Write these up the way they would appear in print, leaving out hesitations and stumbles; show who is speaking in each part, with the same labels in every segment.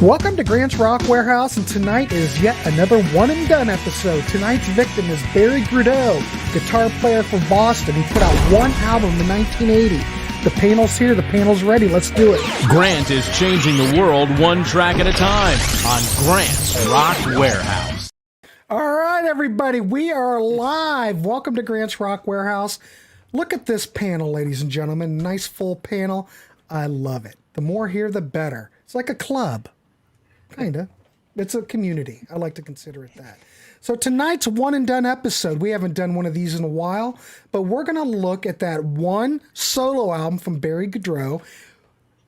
Speaker 1: Welcome to Grant's Rock Warehouse, and tonight is yet another one-and-done episode. Tonight's victim is Barry Goudreau, guitar player from Boston. He put out one album in 1980. The panel's here, the panel's ready, let's do it.
Speaker 2: Grant is changing the world one track at a time on Grant's Rock Warehouse.
Speaker 1: All right, everybody, we are live. Welcome to Grant's Rock Warehouse. Look at this panel, ladies and gentlemen. Nice full panel. I love it. The more here, the better. It's like a club. Kinda. It's a community. I like to consider it that. So tonight's one and done episode. We haven't done one of these in a while, but we're going to look at that one solo album from Barry Goudreau,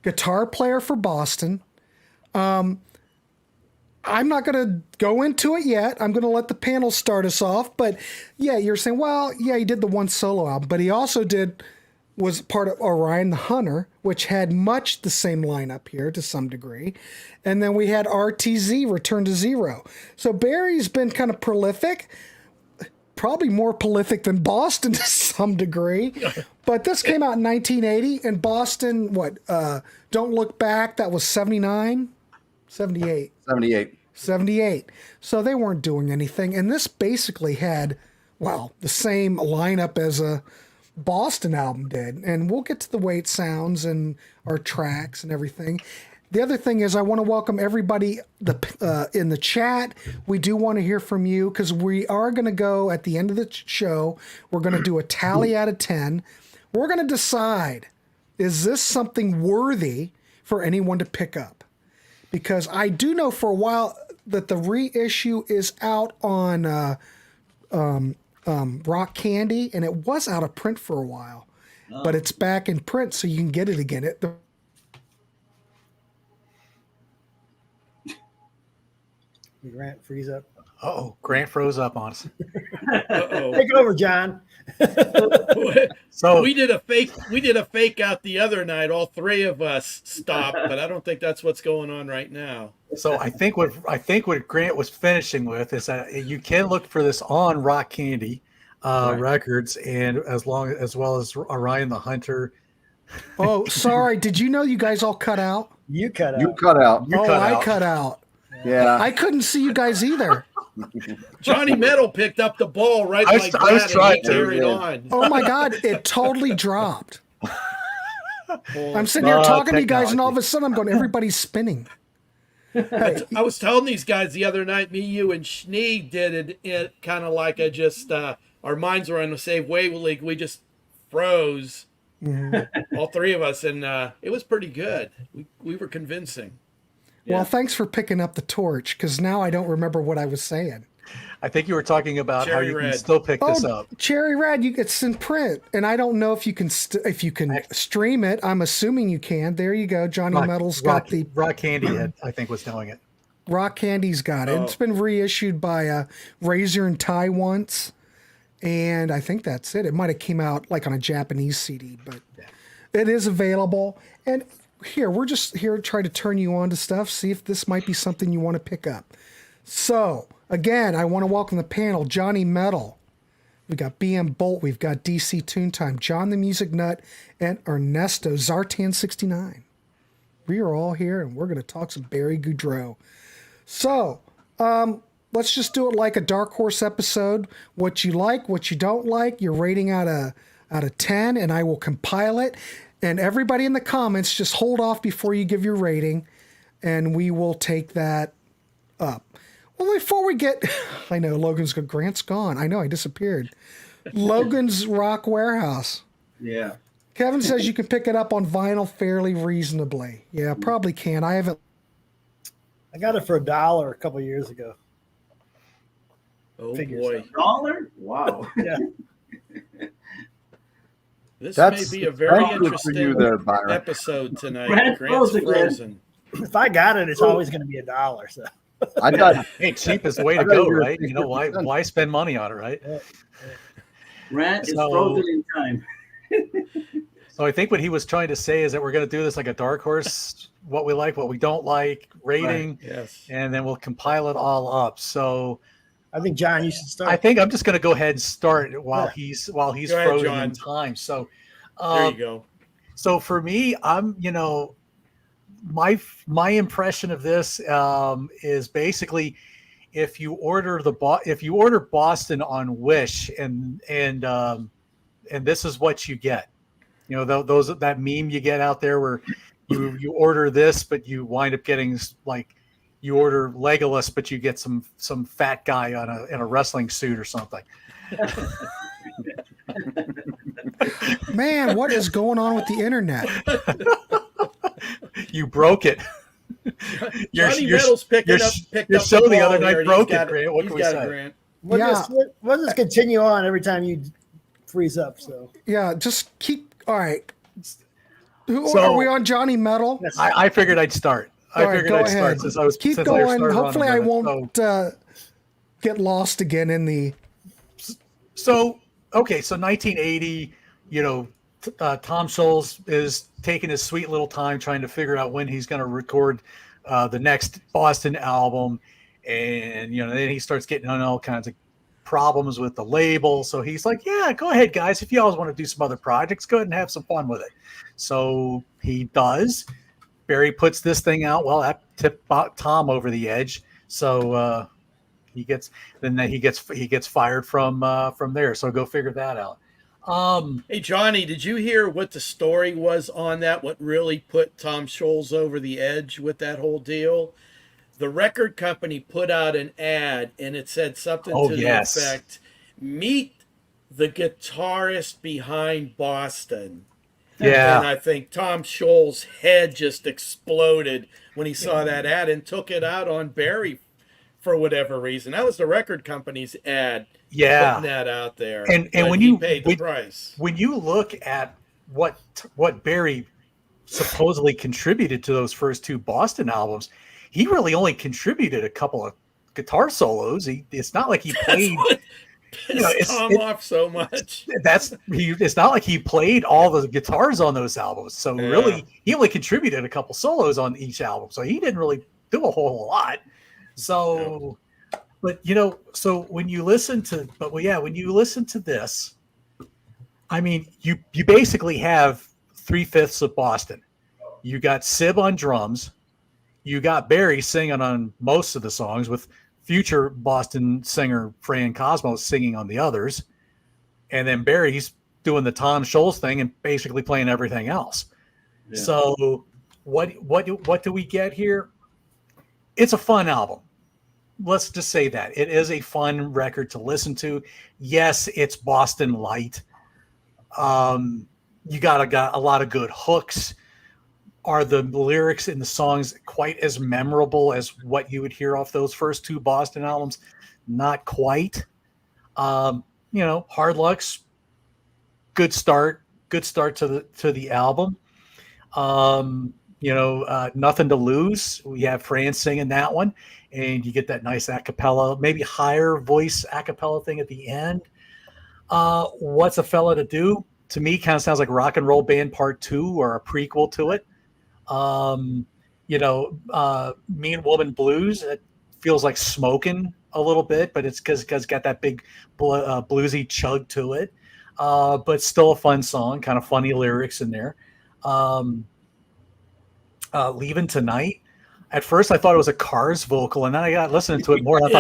Speaker 1: guitar player for Boston. I'm not going to go into it yet. I'm going to let the panel start us off. But yeah, you're saying, well, yeah, he did the one solo album, but he also was part of Orion the Hunter, which had much the same lineup here to some degree. And then we had RTZ, Return to Zero. So Barry's been kind of prolific, probably more prolific than Boston to some degree. But this came out in 1980, and Boston, Don't Look Back, that was 79? 78. 78. So they weren't doing anything. And this basically had, the same lineup as a Boston album did, and we'll get to the way it sounds and our tracks and everything. The other thing is I want to welcome everybody in the chat. We do want to hear from you because we are going to go at the end of the show. We're going to do a tally out of 10. We're going to decide, is this something worthy for anyone to pick up? Because I do know for a while that the reissue is out on Rock Candy, and it was out of print for a while, but it's back in print, so you can get it again.
Speaker 3: Grant freeze up.
Speaker 4: Oh, Grant froze up on us.
Speaker 3: Take over, John.
Speaker 5: So we did a fake out the other night. All three of us stopped, but I don't think that's what's going on right now.
Speaker 4: So I think what Grant was finishing with is that you can look for this on Rock Candy Records, and as well as Orion the Hunter.
Speaker 1: Oh, sorry. Did you know you guys all cut out?
Speaker 3: You cut out.
Speaker 1: I cut out.
Speaker 6: Yeah.
Speaker 1: I couldn't see you guys either.
Speaker 5: Johnny Metal picked up the ball right
Speaker 4: I
Speaker 5: like
Speaker 4: was
Speaker 5: that
Speaker 4: trying
Speaker 5: and he carried on.
Speaker 1: Oh my God, it totally dropped. I'm sitting here talking to you guys, and all of a sudden I'm going, everybody's spinning. Hey.
Speaker 5: I was telling these guys the other night, me, you, and Schnee did it kind of like our minds were on the same wavelength. We just froze, all three of us, and it was pretty good. We were convincing.
Speaker 1: Well, thanks for picking up the torch, because now I don't remember what I was saying.
Speaker 4: I think you were talking about
Speaker 5: Cherry
Speaker 4: how you
Speaker 5: Red.
Speaker 4: can still pick this up.
Speaker 1: Cherry Red, it's in print, and I don't know if you can stream it. I'm assuming you can. There you go. Johnny Metal's got the
Speaker 4: Rock Candy. I think was doing it.
Speaker 1: Rock Candy's got it. It's been reissued by Razor and Tie once, and I think that's it. It might have came out like on a Japanese CD, but it is available. And we're just here to try to turn you on to stuff, see if this might be something you want to pick up. So, again, I want to welcome the panel, Johnny Metal. We got BM Bolt, we've got DC Toontime, John the Music Nut, and Ernesto, Zartan69. We are all here, and we're going to talk some Barry Goudreau. So, let's just do it like a Dark Horse episode. What you like, what you don't like, your rating out of 10, and I will compile it. And everybody in the comments, just hold off before you give your rating, and we will take that up. Well, before we get, I know Grant's gone. I know I disappeared. Logan's Rock Warehouse.
Speaker 6: Yeah.
Speaker 1: Kevin says you can pick it up on vinyl fairly reasonably. Yeah, probably can. I
Speaker 3: I got it for $1 a couple of years ago.
Speaker 5: Oh,
Speaker 3: Figures
Speaker 5: boy.
Speaker 6: $1? Wow.
Speaker 3: Yeah.
Speaker 5: This may be a very interesting episode tonight. Grant's frozen.
Speaker 3: If I got it, it's always going to be $1. So.
Speaker 6: I got
Speaker 4: Hey, cheap is the way to go, right? You know, why spend money on it, right?
Speaker 7: Grant is frozen in time.
Speaker 4: So I think what he was trying to say is that we're going to do this like a Dark Horse, what we like, what we don't like, rating,
Speaker 5: Yes.
Speaker 4: and then we'll compile it all up. So
Speaker 3: I think, John, you should start.
Speaker 4: I think I'm just going to go ahead and start while he's
Speaker 5: Go ahead,
Speaker 4: frozen
Speaker 5: John.
Speaker 4: in time. So
Speaker 5: There you go.
Speaker 4: So for me, I'm, my impression of this is basically if you order Boston on Wish and this is what you get. You know, that meme you get out there where you order this, but you wind up getting like you order Legolas, but you get some fat guy in a wrestling suit or something.
Speaker 1: Man, what is going on with the internet?
Speaker 4: You broke it.
Speaker 5: Johnny Metal's picked up
Speaker 4: your show
Speaker 5: the
Speaker 4: the
Speaker 5: ball
Speaker 4: other night
Speaker 5: here,
Speaker 4: broke
Speaker 5: and
Speaker 4: it, Grant. What
Speaker 5: he's
Speaker 4: can we
Speaker 5: got
Speaker 4: say?
Speaker 5: it, Grant.
Speaker 3: We'll just continue on every time you freeze up. So
Speaker 1: Yeah, just keep. All right.
Speaker 4: So-
Speaker 1: Are we on Johnny Metal?
Speaker 3: yes.
Speaker 4: I figured I'd start.
Speaker 1: All right, go ahead. Keep going. Hopefully, I won't get lost again in the.
Speaker 4: So 1980, you know, Tom Scholz is taking his sweet little time trying to figure out when he's going to record the next Boston album. And, you know, then he starts getting on all kinds of problems with the label. So he's like, yeah, go ahead, guys. If you always want to do some other projects, go ahead and have some fun with it. So he does. Barry puts this thing out. Well, that tipped Tom over the edge. So he gets fired from there. So go figure that out.
Speaker 5: Hey, Johnny, did you hear what the story was on that? What really put Tom Scholz over the edge with that whole deal? The record company put out an ad, and it said something to the effect, meet the guitarist behind Boston.
Speaker 4: Yeah.
Speaker 5: And I think Tom Scholz' head just exploded when he saw that ad and took it out on Barry for whatever reason. That was the record company's ad.
Speaker 4: Yeah.
Speaker 5: Putting that out there.
Speaker 4: And
Speaker 5: But
Speaker 4: when
Speaker 5: he
Speaker 4: you
Speaker 5: paid the price.
Speaker 4: when you look at what Barry supposedly contributed to those first two Boston albums, he really only contributed a couple of guitar solos. It's not like he played.
Speaker 5: Pissed Tom off so much.
Speaker 4: It's not like he played all the guitars on those albums. So really, he only contributed a couple solos on each album. So he didn't really do a whole lot. So, but you know, so when you listen to this, I mean, you basically have 3/5 of Boston. You got Sib on drums. You got Barry singing on most of the songs with future Boston singer Fran Cosmos singing on the others. And then Barry's doing the Tom Scholz thing and basically playing everything else. Yeah. So what do we get here? It's a fun album. Let's just say that. It is a fun record to listen to. Yes, it's Boston light. You got a lot of good hooks. Are the lyrics in the songs quite as memorable as what you would hear off those first two Boston albums? Not quite. You know, Hard Luck's good start to the album. You know, Nothing to Lose. We have Fran singing that one, and you get that nice a cappella, maybe higher voice a cappella thing at the end. What's a Fella to Do? To me, kind of sounds like Rock and Roll Band Part 2 or a prequel to it. You know, Mean Woman Blues, it feels like Smoking a little bit, but it's because it's got that big bluesy chug to it. But still a fun song, kind of funny lyrics in there. Leaving Tonight. At first, I thought it was a Cars vocal, and then I got listening to it more. And I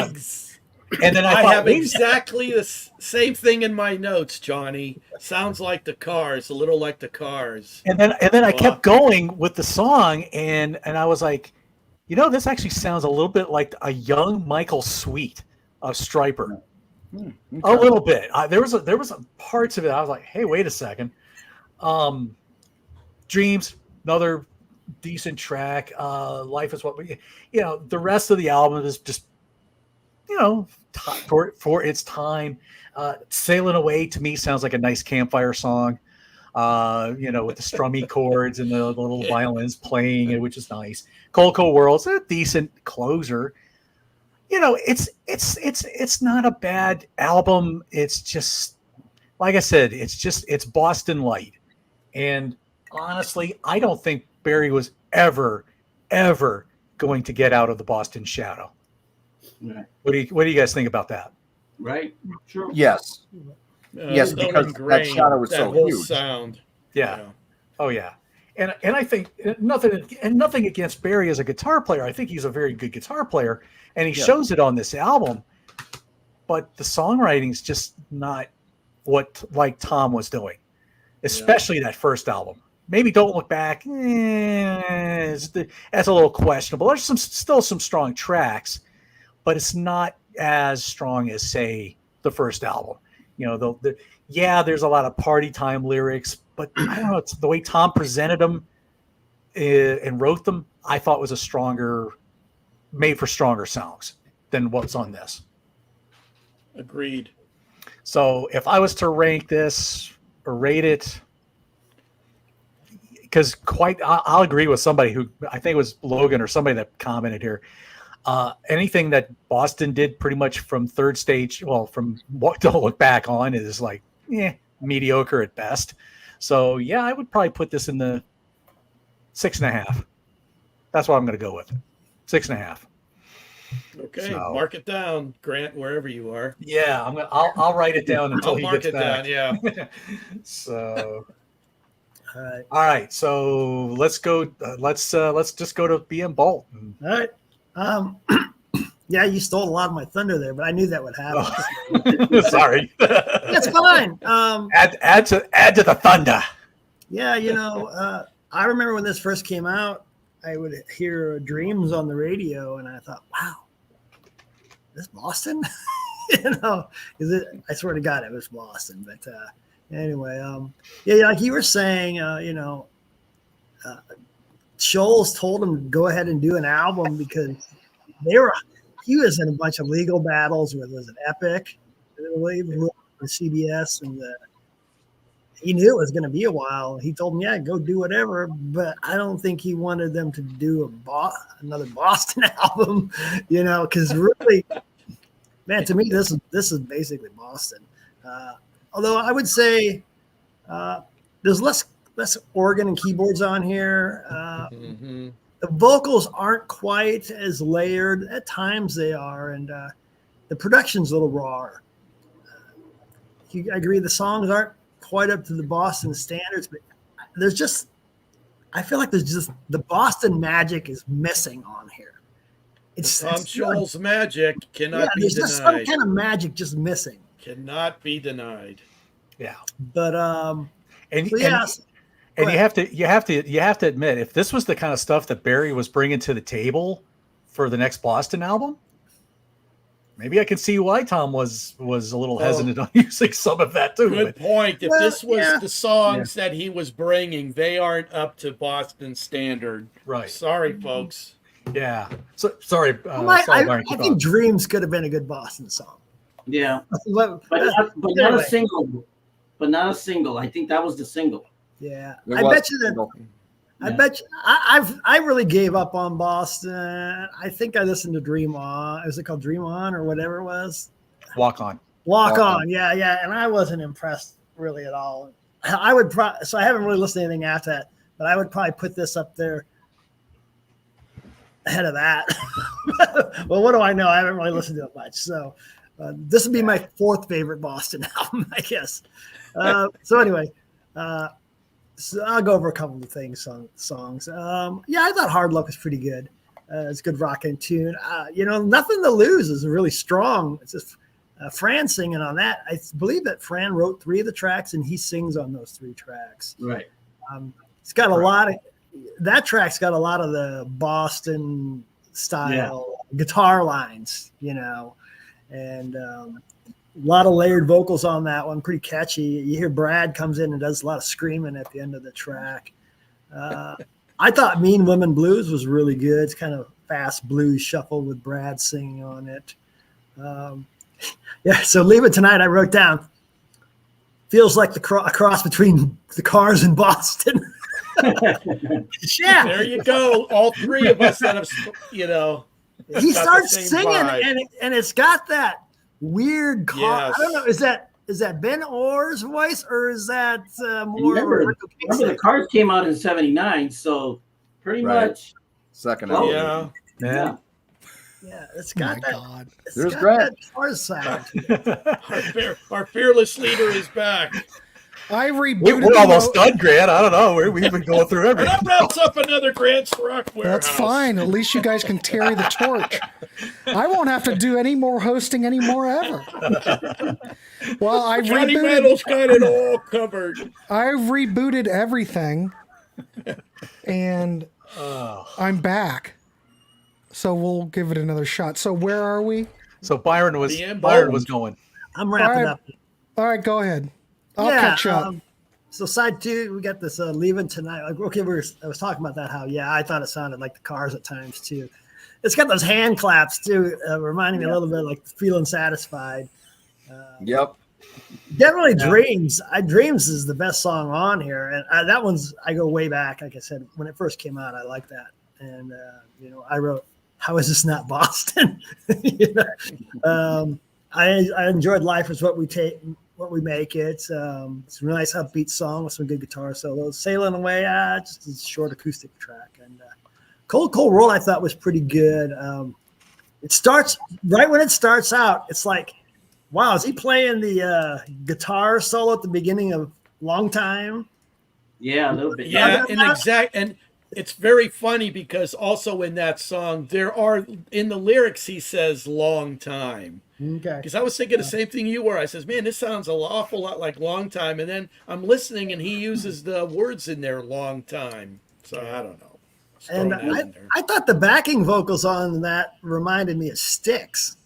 Speaker 4: thought,
Speaker 5: I have exactly the same thing in my notes, Johnny. Sounds like the Cars, a little like the Cars.
Speaker 4: And then I kept going with the song, and I was like, you know, this actually sounds a little bit like a young Michael Sweet of Stryper.
Speaker 6: Okay.
Speaker 4: A little bit. There was parts of it. I was like, hey, wait a second. Dreams, another decent track. Life is what we, you know, the rest of the album is just, you know, for its time. Sailing Away to me sounds like a nice campfire song. You know, with the strummy chords and the little violins playing it, which is nice. Cold World's a decent closer. You know, it's not a bad album. It's just, like I said, it's Boston light. And honestly, I don't think Barry was ever going to get out of the Boston shadow.
Speaker 7: Right.
Speaker 4: What do you guys think about that?
Speaker 7: Right. Sure.
Speaker 6: Yes. Yes, because that shadow was so
Speaker 5: whole
Speaker 6: huge.
Speaker 5: Sound.
Speaker 4: Yeah. Oh yeah. And I think nothing against Barry as a guitar player. I think he's a very good guitar player, and he shows it on this album. But the songwriting's just not what like Tom was doing, especially that first album. Maybe Don't Look Back. That's a little questionable. There's still some strong tracks, but it's not as strong as, say, the first album. You know, there's a lot of party time lyrics, but I don't know. It's the way Tom presented them and wrote them. I thought was made for stronger songs than what's on this.
Speaker 5: Agreed.
Speaker 4: So if I was to rank this or rate it, because I'll agree with somebody who I think it was Logan or somebody that commented here. Anything that Boston did pretty much from third stage, from Don't Look Back on is like, mediocre at best. So yeah, I would probably put this in the 6.5. That's what I'm going to go with. 6.5.
Speaker 5: Okay, so, mark it down, Grant, wherever you are.
Speaker 4: Yeah, I'll write it down until he
Speaker 5: mark
Speaker 4: gets
Speaker 5: it
Speaker 4: back.
Speaker 5: down. Yeah.
Speaker 4: So. All right. So let's go. Let's just go to BM Bolt.
Speaker 3: All right. Yeah, you stole a lot of my thunder there, but I knew that would happen.
Speaker 4: Oh. Sorry.
Speaker 3: That's fine.
Speaker 4: Add to the thunder.
Speaker 3: Yeah, I remember when this first came out, I would hear Dreams on the radio, and I thought, wow, this Boston? I swear to God, it was Boston. But anyway, like you were saying, Scholes told him to go ahead and do an album because he was in a bunch of legal battles with, was it Epic, I believe, with CBS, and he knew it was going to be a while. He told him, yeah, go do whatever, but I don't think he wanted them to do another Boston album, because really, man, to me, this is basically Boston. Although I would say there's less organ and keyboards on here. The vocals aren't quite as layered. At times they are, and the production's a little rawer. I agree the songs aren't quite up to the Boston standards, but I feel like there's just the Boston magic is missing on here.
Speaker 5: Tom Scholl's magic cannot be
Speaker 3: there's
Speaker 5: denied.
Speaker 3: Just some kind of magic just missing.
Speaker 5: Cannot be denied.
Speaker 4: Yeah.
Speaker 3: But
Speaker 4: and you have to admit, if this was the kind of stuff that Barry was bringing to the table for the next Boston album, maybe I can see why Tom was a little hesitant on using some of that too.
Speaker 5: Good point. If this was the songs that he was bringing, they aren't up to Boston standard.
Speaker 4: Right.
Speaker 5: Sorry, folks.
Speaker 4: Yeah. So sorry.
Speaker 3: I think Dreams could have been a good Boston song.
Speaker 7: Yeah.
Speaker 3: but
Speaker 7: not a single. But not a single. I think that was the single.
Speaker 3: Yeah. I bet you. I really gave up on Boston. I think I listened to Dream On. Is it called Dream On or whatever it was?
Speaker 4: Walk On.
Speaker 3: Walk On. Yeah. And I wasn't impressed really at all. So I haven't really listened to anything after that, but I would probably put this up there ahead of that. Well, what do I know? I haven't really listened to it much. So this would be my fourth favorite Boston album, I guess. So anyway, so I'll go over a couple of things on songs. I thought Hard Luck was pretty good. It's a good rocking tune. Nothing to Lose is really strong. It's just Fran singing on that. I believe that Fran wrote 3 of the tracks and he sings on those 3 tracks.
Speaker 7: Right.
Speaker 3: It's got a lot of that track's got a lot of the Boston style guitar lines, and a lot of layered vocals on that one. Pretty catchy. You hear Brad comes in and does a lot of screaming at the end of the track. I thought Mean Women Blues was really good. It's kind of fast blues shuffle with Brad singing on it. So Leave It Tonight I wrote down. Feels like a cross between the Cars and Boston. Yeah.
Speaker 5: There you go. All 3 of us that have,
Speaker 3: He starts singing and it's got that weird car.
Speaker 5: Yes.
Speaker 3: I don't know. Is that Ben Orr's voice or is that more?
Speaker 7: Remember the Cars came out in '79, so pretty much
Speaker 6: second
Speaker 7: album.
Speaker 6: album.
Speaker 3: Yeah, it's got that.
Speaker 1: God.
Speaker 6: There's Grant.
Speaker 3: That Cars sound.
Speaker 5: Our fearless leader is back.
Speaker 1: I
Speaker 4: We're
Speaker 1: rebooted.
Speaker 4: almost done, Grant. I don't know. We've been going through
Speaker 5: And
Speaker 4: everything.
Speaker 5: that wraps up another Grant's Rock Warehouse.
Speaker 1: That's fine. At least you guys can carry the torch. I won't have to do any more hosting anymore ever. Well, I
Speaker 5: Johnny
Speaker 1: rebooted.
Speaker 5: Metal's got it all covered.
Speaker 1: I rebooted everything, and I'm back. So we'll give it another shot. So where are we?
Speaker 4: So Byron was going.
Speaker 3: I'm wrapping
Speaker 1: All right.
Speaker 3: up.
Speaker 1: All right, go ahead. I'll catch up.
Speaker 3: So side 2, we got this leaving tonight. Like, okay, I was talking about that. How I thought it sounded like the Cars at times too. It's got those hand claps too, reminding me a little bit like Feeling Satisfied.
Speaker 6: Yep.
Speaker 3: Definitely Dreams. Dreams is the best song on here, and that one's I go way back. Like I said, when it first came out, I liked that, and I wrote, "How is this not Boston?" I enjoyed Life Is What We Make It. It's a nice upbeat song with some good guitar solos. Sailing Away, just a short acoustic track. And Cold World I thought was pretty good. It starts right when it starts out. It's like, wow, is he playing the guitar solo at the beginning of Long Time?
Speaker 7: Yeah, a little bit.
Speaker 5: Yeah, and it's very funny because also in that song there are in the lyrics he says "long time."
Speaker 3: Okay.
Speaker 5: Because I was thinking the same thing you were. I says, man, this sounds an awful lot like "long time," and then I'm listening and he uses the words in there "long time." So I don't know. Just
Speaker 3: And
Speaker 5: throwing that in there.
Speaker 3: I thought the backing vocals on that reminded me of Styx.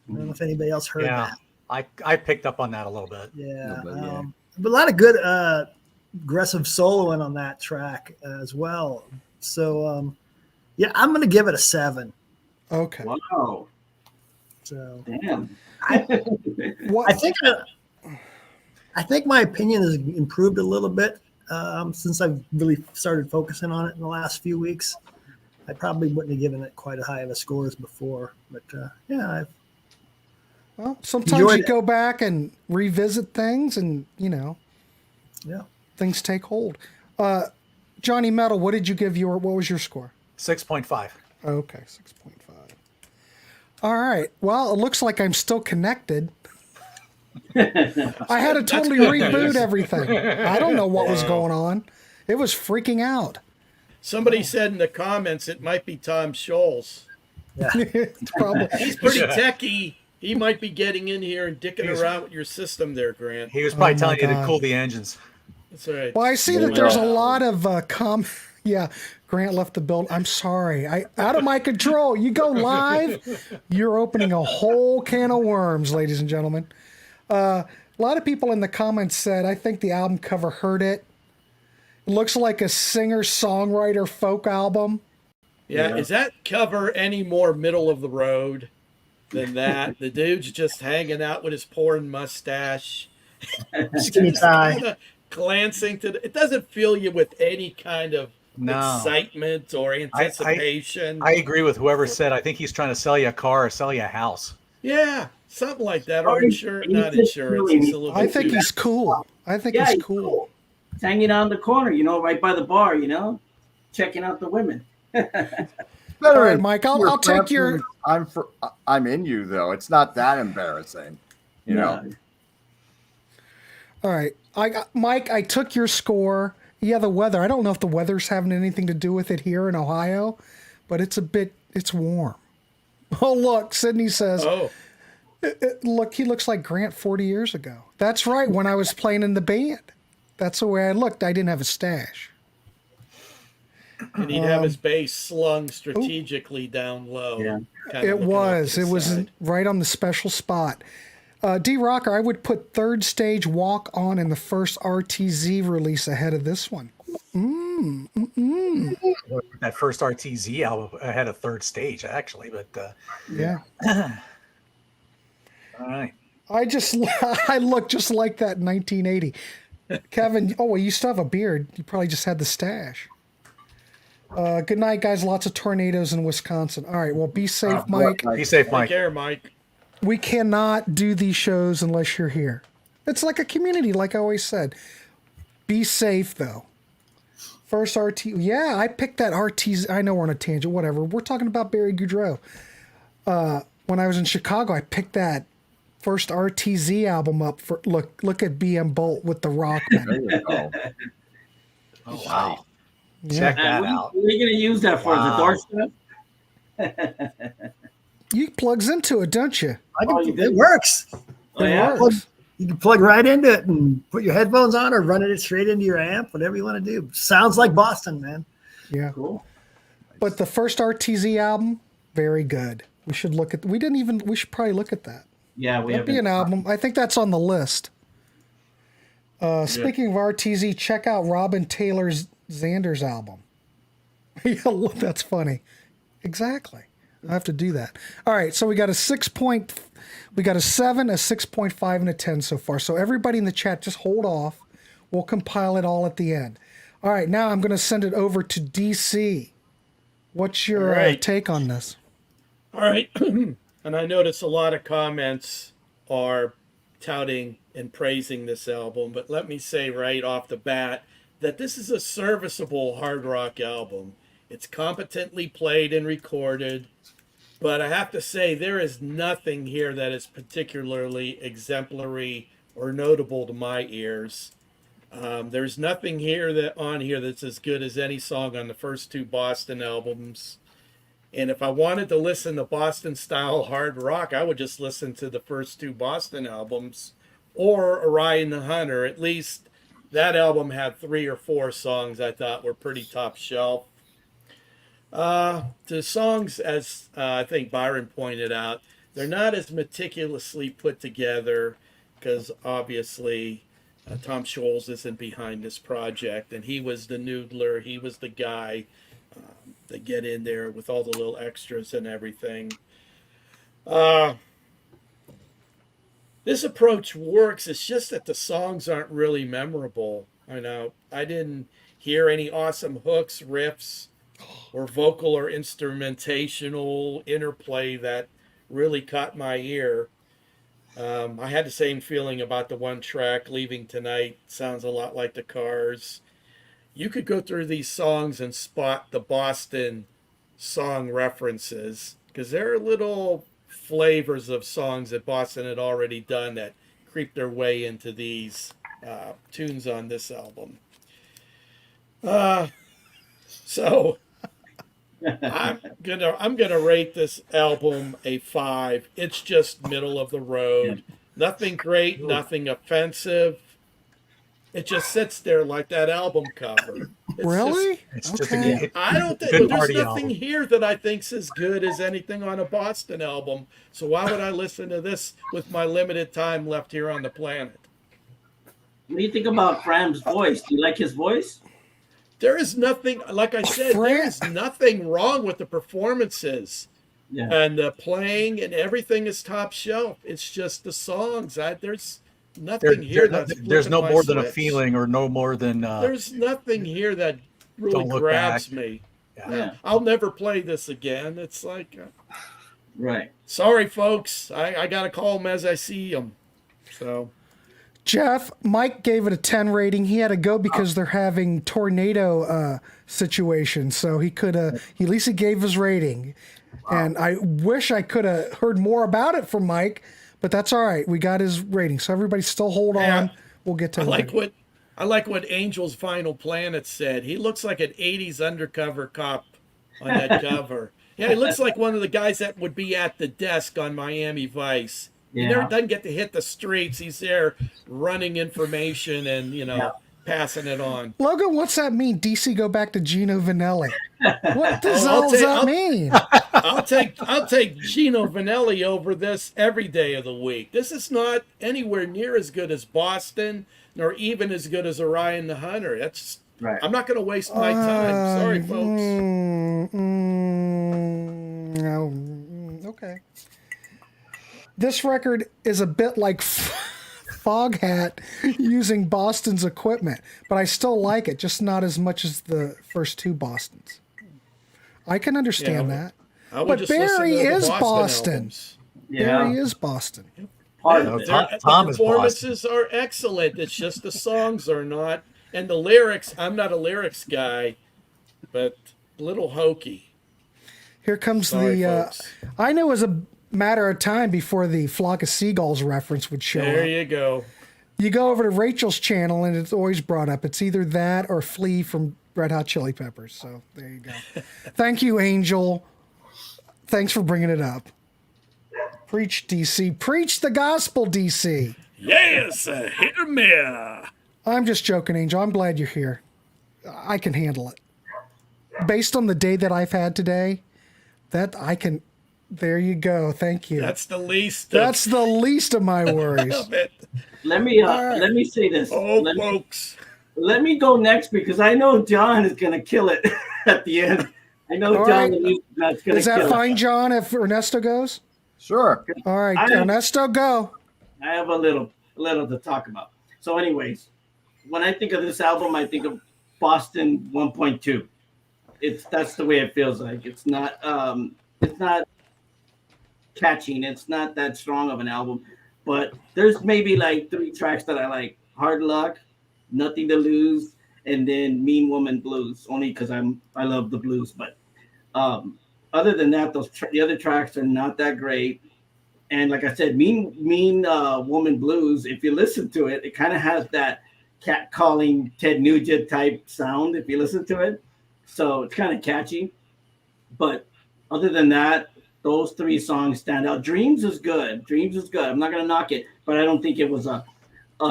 Speaker 3: I don't know if anybody else heard
Speaker 4: Yeah,
Speaker 3: that.
Speaker 4: I picked up on that a little bit.
Speaker 3: Yeah.
Speaker 6: Little bit, yeah.
Speaker 3: But a lot of good aggressive soloing on that track as well. So, I'm going to give it a 7.
Speaker 1: Okay.
Speaker 7: Wow.
Speaker 3: So
Speaker 7: Damn.
Speaker 1: What?
Speaker 3: I think my opinion has improved a little bit since I've really started focusing on it in the last few weeks. I probably wouldn't have given it quite as high of a score as before, but
Speaker 1: Well, sometimes
Speaker 3: Enjoyed
Speaker 1: you
Speaker 3: it.
Speaker 1: go back and revisit things, and
Speaker 3: yeah.
Speaker 1: things take hold. Johnny Metal, what did you give what was your score?
Speaker 4: 6.5.
Speaker 1: Okay, 6.5. All right. Well, it looks like I'm still connected. I had to totally
Speaker 5: good
Speaker 1: reboot
Speaker 5: news.
Speaker 1: everything. I don't know what was going on. It was freaking out.
Speaker 5: Somebody said in the comments it might be Tom Scholes.
Speaker 1: It's probably.
Speaker 5: He's pretty techie. He might be getting in here and dicking around with your system there, Grant.
Speaker 4: He was probably
Speaker 1: Oh my
Speaker 4: telling you to
Speaker 1: God.
Speaker 4: cool the engines.
Speaker 5: That's all right.
Speaker 1: Well, I see that there's a lot of Yeah, Grant left the building. I'm sorry. Out of my control. You go live, you're opening a whole can of worms, ladies and gentlemen. A lot of people in the comments said, I think the album cover hurt it. It looks like a singer-songwriter folk album.
Speaker 5: Yeah, is that cover any more middle of the road than that? The dude's just hanging out with his porn mustache.
Speaker 3: Skinny tie.
Speaker 5: Kinda glancing to it doesn't fill you with any kind of excitement or anticipation.
Speaker 4: I agree with whoever said, I think he's trying to sell you a car or sell you a house.
Speaker 5: Yeah, something like that. Or
Speaker 7: He's
Speaker 5: not
Speaker 7: just
Speaker 5: insurance.
Speaker 7: doing-
Speaker 5: It's a little
Speaker 1: I
Speaker 5: bit
Speaker 1: think
Speaker 5: too-
Speaker 1: he's cool. I think
Speaker 7: Yeah,
Speaker 1: he's cool.
Speaker 7: He's hanging out in the corner, right by the bar, checking out the women.
Speaker 6: Better
Speaker 1: All right,
Speaker 6: than
Speaker 1: Mike, I'll take your.
Speaker 6: I'm in you though. It's not that embarrassing, you know.
Speaker 1: All right, Mike. I took your score. Yeah, the weather. I don't know if the weather's having anything to do with it here in Ohio, but it's warm. Oh, look, Sydney says,
Speaker 5: Oh,
Speaker 1: look, he looks like Grant 40 years ago. That's right, when I was playing in the band. That's the way I looked. I didn't have a stash.
Speaker 5: and he'd have his bass slung strategically down low.
Speaker 7: Yeah.
Speaker 5: kinda
Speaker 1: It
Speaker 5: looking
Speaker 1: was.
Speaker 5: off to
Speaker 1: It
Speaker 5: the
Speaker 1: was
Speaker 5: side.
Speaker 1: right on the special spot. D-Rocker, I would put Third Stage Walk On in the first RTZ release ahead of this one.
Speaker 4: That first RTZ album had a third stage, actually, but
Speaker 1: Yeah.
Speaker 4: all right.
Speaker 1: I look just like that in 1980. Kevin, well, you still have a beard. You probably just had the stash. Good night, guys. Lots of tornadoes in Wisconsin. All right, well, be safe, Mike.
Speaker 4: Be safe,
Speaker 5: Take
Speaker 4: Mike.
Speaker 5: care, Mike.
Speaker 1: We cannot do these shows unless you're here. It's like a community, like I always said. Be safe, though. First RT. Yeah, I picked that RT. I know we're on a tangent, whatever. We're talking about Barry Goudreau. When I was in Chicago, I picked that first RTZ album up for look at BM Bolt with the
Speaker 6: There
Speaker 1: Rockman.
Speaker 6: you go.
Speaker 4: Oh, wow.
Speaker 1: Yeah.
Speaker 4: Check that out.
Speaker 7: What are you going to use that for?
Speaker 4: Wow.
Speaker 7: The door stuff?
Speaker 1: You plugs into it, don't you?
Speaker 3: It works.
Speaker 7: Oh, yeah.
Speaker 1: Works.
Speaker 3: You can plug right into it and put your headphones on or run it straight into your amp, whatever you want to do. Sounds like Boston, man.
Speaker 1: Yeah.
Speaker 7: Cool.
Speaker 1: But the first RTZ album, very good. We should look at. We should probably look at that.
Speaker 7: Yeah, we
Speaker 1: That'd be an album. I think that's on the list. Speaking of RTZ, check out Robin Taylor's Xander's album. Yeah, look, that's funny. Exactly. I have to do that. All right, so we got a 7, a 6.5, and a 10 so far. So everybody in the chat, just hold off. We'll compile it all at the end. All right, now I'm going to send it over to DC. What's your take on this?
Speaker 5: All right. And I notice a lot of comments are touting and praising this album, but let me say right off the bat that this is a serviceable hard rock album. It's competently played and recorded, but I have to say there is nothing here that is particularly exemplary or notable to my ears. There's nothing here on here that's as good as any song on the first 2 Boston albums. And if I wanted to listen to Boston style hard rock, I would just listen to the first 2 Boston albums or Orion the Hunter. At least that album had 3 or 4 songs I thought were pretty top shelf. The songs, as I think Byron pointed out, they're not as meticulously put together because obviously Tom Scholz isn't behind this project, and he was the noodler. He was the guy that get in there with all the little extras and everything. This approach works. It's just that the songs aren't really memorable. I know I didn't hear any awesome hooks, riffs, or vocal or instrumentational interplay that really caught my ear. I had the same feeling about the one track, Leaving Tonight. Sounds a lot like the Cars. You could go through these songs and spot the Boston song references because there are little flavors of songs that Boston had already done that creep their way into these tunes on this album. So I'm gonna rate this album a 5. It's just middle of the road. Nothing great, nothing offensive. It just sits there like that album cover.
Speaker 1: Really?
Speaker 4: It's just
Speaker 1: Okay.
Speaker 5: I don't think
Speaker 4: Good
Speaker 5: there's
Speaker 4: party
Speaker 5: nothing
Speaker 4: album.
Speaker 5: here that I think's as good as anything on a Boston album. So why would I listen to this with my limited time left here on the planet?
Speaker 7: What do you think about Fram's voice? Do you like his voice?
Speaker 5: There is nothing, like I said, there is nothing wrong with the performances.
Speaker 7: Yeah.
Speaker 5: And the playing and everything is top shelf. It's just the songs. There's nothing here that's
Speaker 4: there's no
Speaker 5: flipping my
Speaker 4: more than a
Speaker 5: switch.
Speaker 4: feeling or no more than
Speaker 5: There's nothing here that really
Speaker 4: Don't Look
Speaker 5: grabs
Speaker 4: Back.
Speaker 5: me.
Speaker 7: Yeah.
Speaker 5: I'll never play this again. It's like,
Speaker 7: Right.
Speaker 5: sorry, folks. I got to call them as I see them. So,
Speaker 1: Jeff, Mike gave it a 10 rating. He had to go because they're having tornado situation. So he could at least he gave his rating. And I wish I could have heard more about it from Mike, but that's all right. We got his rating. So everybody still hold on. We'll get to it.
Speaker 5: I like what Angel's Final Planet said. He looks like an 80s undercover cop on that cover. Yeah, he looks like one of the guys that would be at the desk on Miami Vice. He never doesn't get to hit the streets. He's there running information and, passing it on.
Speaker 1: Logan, what's that mean? DC go back to Gino Vanelli. What the hell does that mean?
Speaker 5: I'll take Gino Vanelli over this every day of the week. This is not anywhere near as good as Boston, nor even as good as Orion the Hunter. That's right. I'm not going to waste my time. Sorry, folks.
Speaker 1: Okay. This record is a bit like Foghat using Boston's equipment, but I still like it, just not as much as the first 2 Bostons. I can understand that. But Barry is Boston. Barry is Boston.
Speaker 5: The performances are excellent. It's just the songs are not. And the lyrics, I'm not a lyrics guy, but a little hokey.
Speaker 1: Here comes
Speaker 5: Sorry, folks.
Speaker 1: I know matter of time before the Flock of Seagulls reference would show
Speaker 5: There
Speaker 1: up.
Speaker 5: you go.
Speaker 1: You go over to Rachel's channel, and it's always brought up. It's either that or Flea from Red Hot Chili Peppers. So there you go. Thank you, Angel. Thanks for bringing it up. Preach, DC. Preach the gospel, DC.
Speaker 5: Yes, hear me.
Speaker 1: I'm just joking, Angel. I'm glad you're here. I can handle it. Based on the day that I've had today, that I can. There you go. Thank you.
Speaker 5: That's the least.
Speaker 1: That's the least of my worries.
Speaker 5: of it.
Speaker 7: Let me
Speaker 1: right.
Speaker 7: let me say this.
Speaker 5: Oh,
Speaker 7: let,
Speaker 5: folks.
Speaker 7: let me go next because I know John is gonna kill it at the end. I know
Speaker 1: All
Speaker 7: John
Speaker 1: right.
Speaker 7: is gonna
Speaker 1: Is that
Speaker 7: kill
Speaker 1: fine,
Speaker 7: it.
Speaker 1: John, if Ernesto goes?
Speaker 6: Sure.
Speaker 1: All right,
Speaker 7: I am-
Speaker 1: Ernesto, go.
Speaker 7: I have a little to talk about. So, anyways, when I think of this album, I think of Boston 1.2. That's the way it feels like. It's not catching. It's not that strong of an album, but there's maybe like 3 tracks that I like: Hard Luck, Nothing to Lose, and then Mean Woman Blues. Only because I love the blues, but other than that, the other tracks are not that great. And like I said, Mean Woman Blues, if you listen to it, it kind of has that cat calling Ted Nugent type sound if you listen to it. So it's kind of catchy. But other than that, those 3 songs stand out. Dreams is good. I'm not going to knock it, but I don't think it was a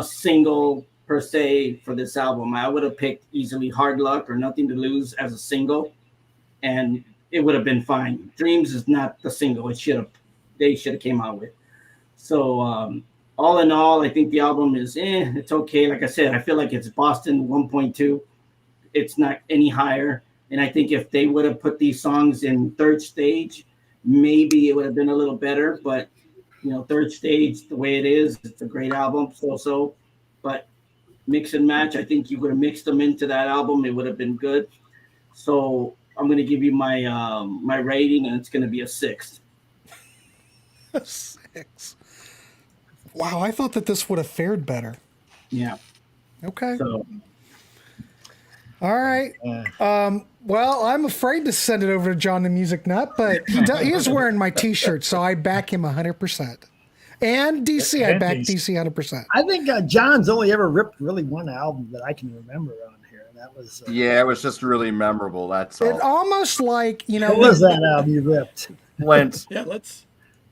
Speaker 7: single per se for this album. I would have picked easily Hard Luck or Nothing to Lose as a single, and it would have been fine. Dreams is not the single. They should have came out with. So all in all, I think the album is it's okay. Like I said, I feel like it's Boston 1.2. It's not any higher. And I think if they would have put these songs in Third Stage, maybe it would have been a little better. But Third Stage, the way it is, it's a great album. So. But mix and match, I think you would have mixed them into that album. It would have been good. So I'm going to give you my my rating, and it's going to be a 6.
Speaker 1: 6. Wow, I thought that this would have fared better.
Speaker 7: Yeah.
Speaker 1: Okay.
Speaker 7: So
Speaker 1: All right. Well, I'm afraid to send it over to John the Music Nut, but he is wearing my T-shirt, so I back him 100%. And DC, I back DC 100%.
Speaker 3: I think John's only ever ripped really one album that I can remember on here. And that was
Speaker 6: Yeah, it was just really memorable. That's all.
Speaker 1: It almost like,
Speaker 3: what was that album you ripped?
Speaker 6: Flint.
Speaker 5: Yeah, let's.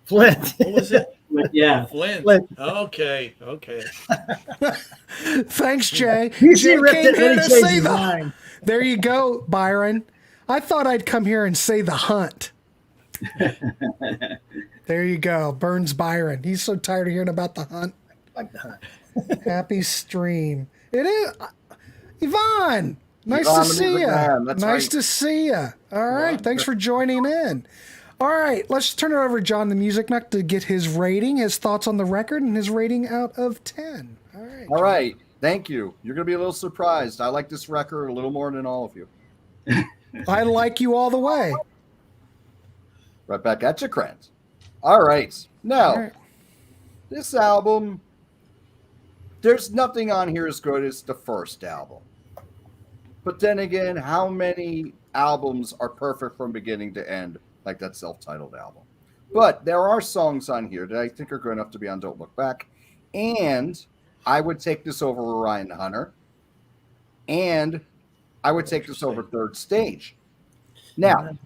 Speaker 3: Flint.
Speaker 5: What was it?
Speaker 7: yeah.
Speaker 5: Flint.
Speaker 3: Flint.
Speaker 5: Okay.
Speaker 1: Thanks, Jay.
Speaker 3: DC
Speaker 1: Jay
Speaker 3: ripped
Speaker 1: came
Speaker 3: it,
Speaker 1: here
Speaker 3: then
Speaker 1: to
Speaker 3: he changed
Speaker 1: say
Speaker 3: his
Speaker 1: the.
Speaker 3: mind.
Speaker 1: There you go, Byron. I thought I'd come here and say the hunt. There you go. Burns Byron. He's so tired of hearing about the hunt.
Speaker 3: Like the hunt.
Speaker 1: Happy stream. It is. Yvonne, nice
Speaker 6: Yvonne,
Speaker 1: to
Speaker 6: the
Speaker 1: see
Speaker 6: music
Speaker 1: you.
Speaker 6: man. That's
Speaker 1: Nice
Speaker 6: right.
Speaker 1: to see you. All right. Thanks for joining in. All right. Let's turn it over to John the Music Nut to get his rating, his thoughts on the record, and his rating out of 10. All right.
Speaker 6: All right. Thank you. You're going to be a little surprised. I like this record a little more than all of you.
Speaker 1: I like you all the way.
Speaker 6: Right back at you, Krant. All right. Now,
Speaker 1: All right.
Speaker 6: this album, there's nothing on here as good as the first album. But then again, how many albums are perfect from beginning to end, like that self-titled album? But there are songs on here that I think are good enough to be on Don't Look Back. And I would take this over Orion Hunter. And I would take this over Third Stage. Now,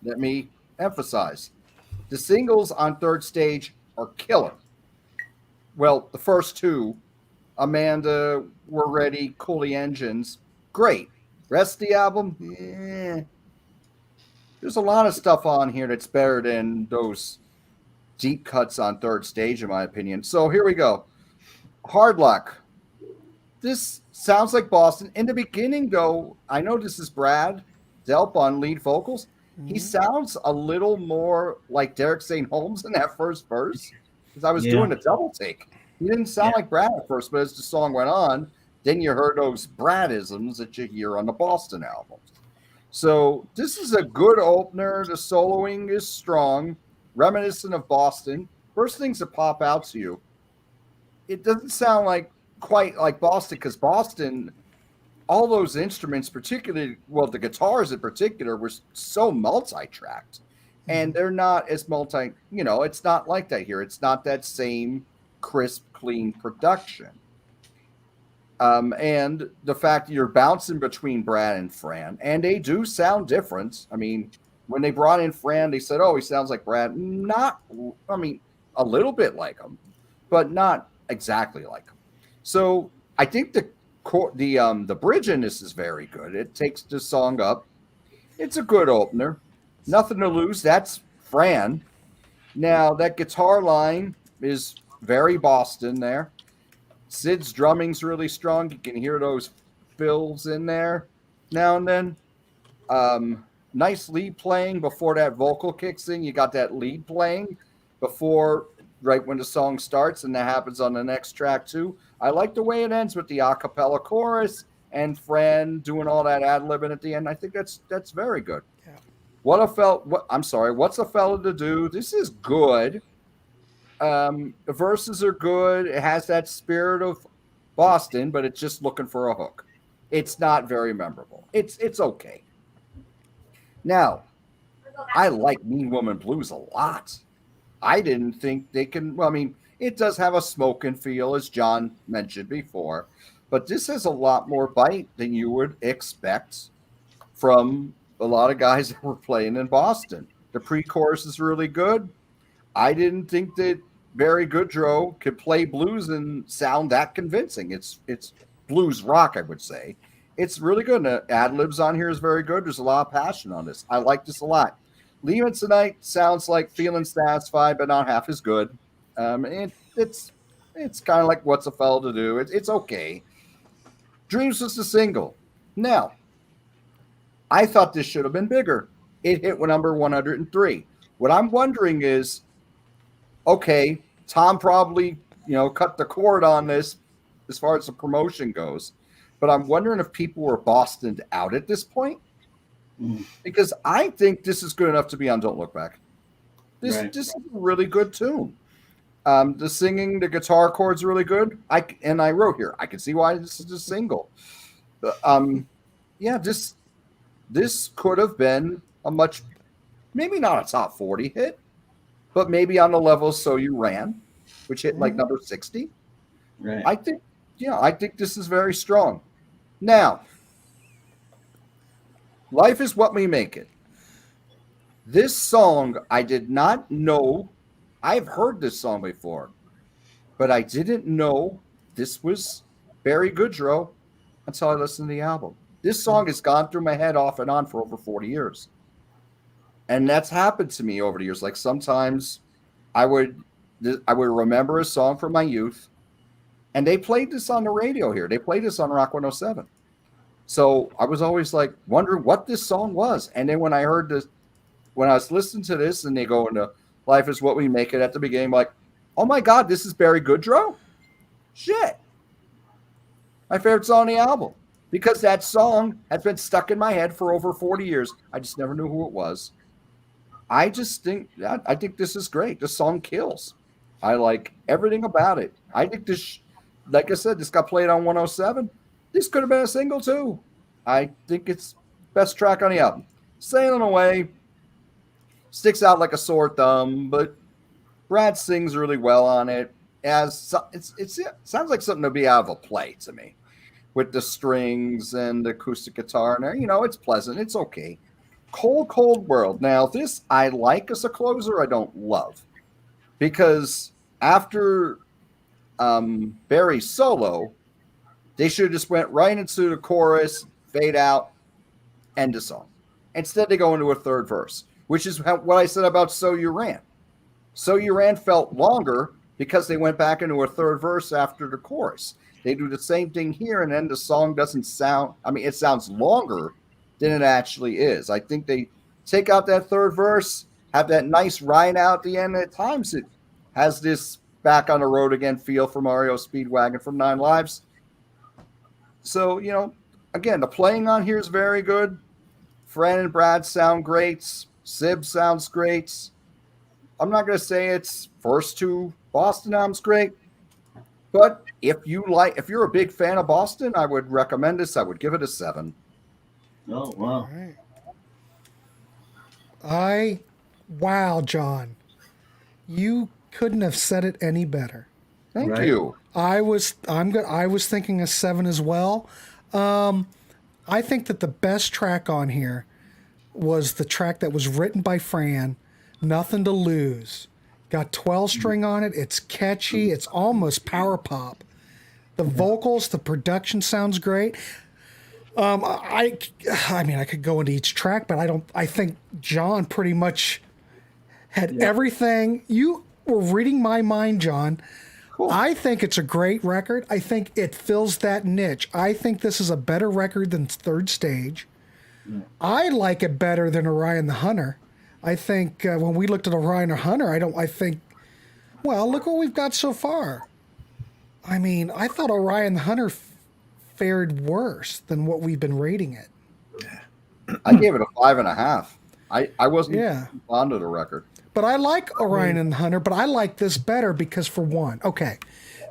Speaker 6: let me emphasize, the singles on Third Stage are killer. Well, the first 2, Amanda, We're Ready, Cooley Engines, great. Rest of the album, there's a lot of stuff on here that's better than those deep cuts on Third Stage, in my opinion. So here we go. Hard Luck. This sounds like Boston. In the beginning, though, I know this is Brad Delp on lead vocals. He sounds a little more like Derek St. Holmes in that first verse, because I was doing a double take. He didn't sound like Brad at first, but as the song went on, then you heard those Bradisms that you hear on the Boston albums. So this is a good opener. The soloing is strong, reminiscent of Boston. First things that pop out to you, it doesn't sound like quite like Boston, because Boston, all those instruments, particularly, well, the guitars in particular, were so multi-tracked. and they're not as it's not like that here. It's not that same crisp, clean production. And the fact that you're bouncing between Brad and Fran, and they do sound different. I mean, when they brought in Fran, they said, "Oh, he sounds like Brad." A little bit like him, but not exactly like him. So I think the bridge in this is very good. It takes the song up. It's a good opener. Nothing to lose. That's Fran. Now that guitar line is very Boston there. Sid's drumming's really strong. You can hear those fills in there now and then. Nice lead playing before that vocal kicks in. You got that lead playing before, right when the song starts, and that happens on the next track too. I like the way it ends with the a cappella chorus and Fran doing all that ad-libbing at the end. I think that's very good. Yeah. What's a fella to do? This is good. The verses are good. It has that spirit of Boston, but it's just looking for a hook. It's not very memorable. It's okay. Now, I like Mean Woman Blues a lot. I didn't think they can. Well, I mean, it does have a smoking feel, as John mentioned before, but this has a lot more bite than you would expect from a lot of guys that were playing in Boston. The pre-chorus is really good. I didn't think that Barry Goudreau could play blues and sound that convincing. It's blues rock, I would say. It's really good. And the ad-libs on here is very good. There's a lot of passion on this. I like this a lot. Leaving Tonight sounds like Feeling Satisfied, but not half as good. It's kind of like What's a Fella to Do. It's okay. Dreams was the single. Now, I thought this should have been bigger. It hit number 103. What I'm wondering is, okay, Tom probably, cut the cord on this as far as the promotion goes. But I'm wondering if people were Bostoned out at this point. Because I think this is good enough to be on Don't Look Back. This is a really good tune. The singing, the guitar chords are really good. I wrote here, I can see why this is a single. This could have been maybe not a top 40 hit, but maybe on the level So You Ran, which hit like number 60.
Speaker 7: Right.
Speaker 6: I think this is very strong. Now, Life is What We Make It. This song, I did not know. I've heard this song before, but I didn't know this was Barry Goudreau until I listened to the album. This song has gone through my head off and on for over 40 years. And that's happened to me over the years. Like sometimes I would remember a song from my youth, and they played this on the radio here. They played this on Rock 107. So I was always like wondering what this song was. And then when I heard this, when I was listening to this and they go into Life is What We Make It at the beginning, like, oh my God, this is Barry Goudreau? Shit. My favorite song on the album. Because that song has been stuck in my head for over 40 years. I just never knew who it was. I think this is great. The song kills. I like everything about it. I think this, like I said, this got played on 107. This could have been a single too. I think it's best track on the album. Sailing Away sticks out like a sore thumb, but Brad sings really well on it. It sounds like something to be out of a play to me, with the strings and the acoustic guitar in there. It's pleasant. It's okay. Cold, Cold World. Now, this I like as a closer. I don't love. Because after Barry's solo, they should have just went right into the chorus, fade out, end the song. Instead, they go into a third verse, which is what I said about So You Ran. So You Ran felt longer because they went back into a third verse after the chorus. They do the same thing here, and then the song doesn't sound, it sounds longer than it actually is. I think they take out that third verse, have that nice ride out at the end. At times it has this back on the road again feel from Mario Speedwagon from 9 Lives. So, again, the playing on here is very good. Fran and Brad sound great. Sib sounds great. I'm not going to say it's first 2 Boston albums great, but if you're a big fan of Boston, I would recommend this. I would give it a 7.
Speaker 7: Oh, wow.
Speaker 1: All right. Wow, John. You couldn't have said it any better.
Speaker 6: Thank
Speaker 7: Right.
Speaker 6: you.
Speaker 1: I was thinking a 7 as well. I think that the best track on here was the track that was written by Fran, Nothing to Lose. Got 12 string on it. It's catchy. It's almost power pop. The vocals, the production sounds great. I mean, I could go into each track, but I think John pretty much had everything. You were reading my mind, John.
Speaker 6: Cool.
Speaker 1: I think it's a great record. I think it fills that niche. I think this is a better record than Third Stage. I like it better than Orion the Hunter. I think when we looked at Orion the Hunter, well, look what we've got so far. I mean, I thought Orion the Hunter fared worse than what we've been rating it.
Speaker 6: I gave it a 5.5. I wasn't fond of the record.
Speaker 1: But I like Orion and the Hunter, but I like this better because, for one, okay,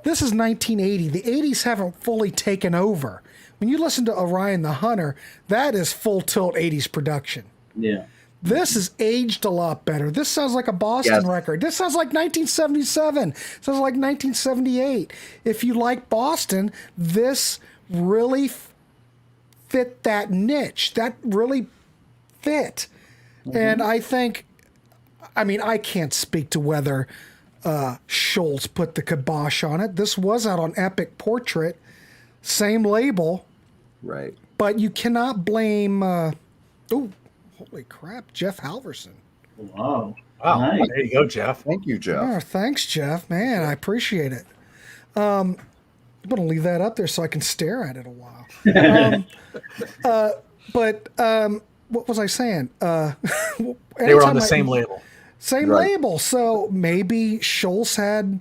Speaker 1: this is 1980. The 80s haven't fully taken over. When you listen to Orion the Hunter, that is full tilt 80s production.
Speaker 7: Yeah.
Speaker 1: This is aged a lot better. This sounds like a Boston record. This sounds like 1977. Sounds like 1978. If you like Boston, this really fit that niche. That really fit. And I think, I mean, I can't speak to whether Schultz put the kibosh on it. This was out on Epic Portrait, same label.
Speaker 6: Right.
Speaker 1: But you cannot blame, holy crap, Jeff Halverson.
Speaker 7: Wow.
Speaker 4: Wow.
Speaker 7: Nice.
Speaker 4: There you go, Jeff.
Speaker 6: Thank you, Jeff.
Speaker 1: Oh, thanks, Jeff. Man, I appreciate it. I'm going to leave that up there so I can stare at it a while. But what was I saying?
Speaker 4: They were on the same label.
Speaker 1: Same label. So maybe Schultz had,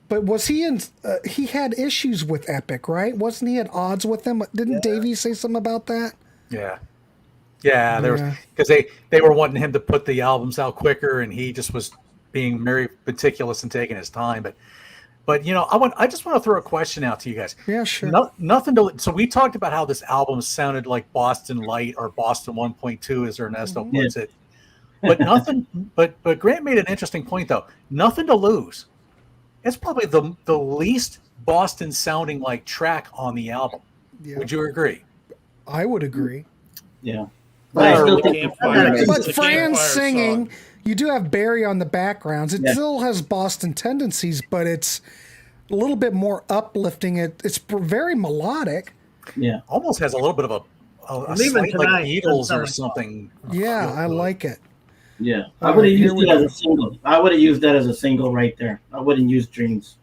Speaker 1: but was he in? He had issues with Epic, right? Wasn't he at odds with them? Didn't Davy say something about that?
Speaker 4: Yeah. Yeah, there was because they were wanting him to put the albums out quicker, and he just was being very meticulous and taking his time. But I just want to throw a question out to you guys.
Speaker 1: Yeah, sure.
Speaker 4: So we talked about how this album sounded like Boston Light or Boston 1.2, as Ernesto puts it. But nothing. But Grant made an interesting point though. Nothing to Lose. It's probably the least Boston sounding like track on the album. Yeah. Would you agree?
Speaker 1: I would agree.
Speaker 7: Yeah.
Speaker 1: But Fran's singing. Song. You do have Barry on the backgrounds. It still has Boston tendencies, but it's a little bit more uplifting. It's very melodic.
Speaker 7: Yeah,
Speaker 4: almost has a little bit of a slight like Beatles or something.
Speaker 1: Yeah, I like it.
Speaker 7: Yeah, I would have used it as a single. I would have used that as a single right there. I wouldn't use Dreams.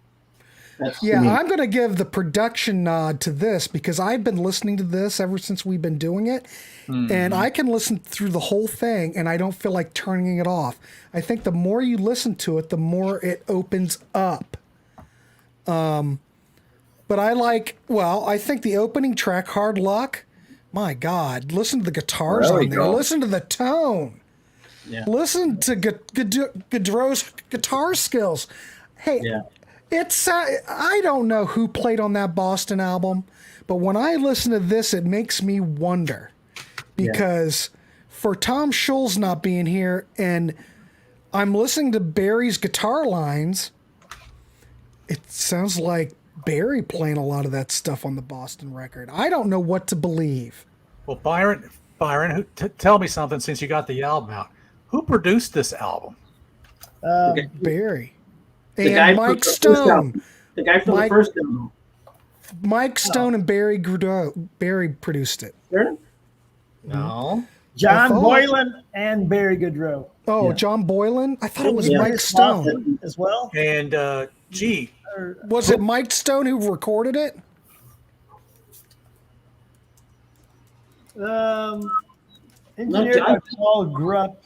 Speaker 1: I'm going to give the production nod to this because I've been listening to this ever since we've been doing it. And I can listen through the whole thing and I don't feel like turning it off. I think the more you listen to it, the more it opens up. But I think the opening track, Hard Luck, my God, listen to the guitars on there. Listen to the tone. Yeah. Listen to Goudreau's guitar skills. Hey, I don't know who played on that Boston album, but when I listen to this, it makes me wonder. Because for Tom Schultz not being here and I'm listening to Barry's guitar lines, it sounds like Barry playing a lot of that stuff on the Boston record. I don't know what to believe.
Speaker 4: Well, Byron, tell me something since you got the album out. Who produced this album?
Speaker 1: Barry. And Mike Stone.
Speaker 7: The guy from the first album.
Speaker 1: Mike Stone and Barry Goudreau. Barry produced it.
Speaker 7: Sure.
Speaker 4: No.
Speaker 3: John Boylan and Barry Goudreau.
Speaker 1: Oh, John Boylan? I thought it was Mike Stone.
Speaker 3: As well.
Speaker 4: And,
Speaker 1: was it Mike Stone who recorded it?
Speaker 3: Engineer by Paul Grupp.